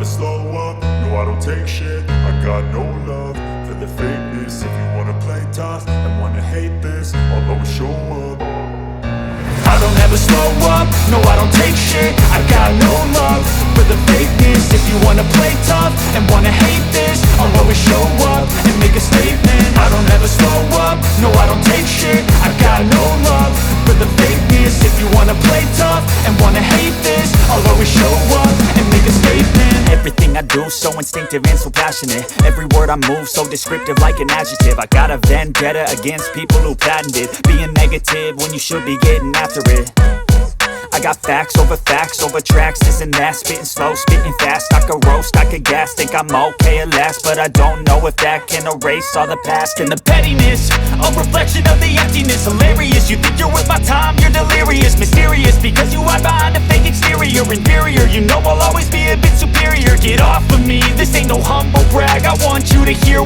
slow up, no I don't take shit. I got no love for the fakeness. If you wanna play tough and wanna hate this, I'll always show up. I don't ever slow up, no I don't take shit. I got no love for the fakeness. If you wanna play tough and wanna hate this, I'll always show up and make a statement. I don't ever slow up, no I don't take shit. I got no love for the fakeness. If you wanna play tough and wanna hate this, I'll always show up and make a statement. Everything I do so instinctive and so passionate. Every word I move so descriptive like an adjective. I got a vendetta against people who patented being negative when you should be getting after it. I got facts over tracks, this and that. Spitting slow, spitting fast, I could roast, I could gas. Think I'm okay at last, but I don't know if that can erase all the past. And the pettiness, a reflection of the emptiness. Hilarious, you think you're worth my time, you're delirious. Mysterious, because you hide behind a fake exterior. Inferior, you know I'll always be a bit superior. Get off of me, this ain't no humble brag. I want you to hear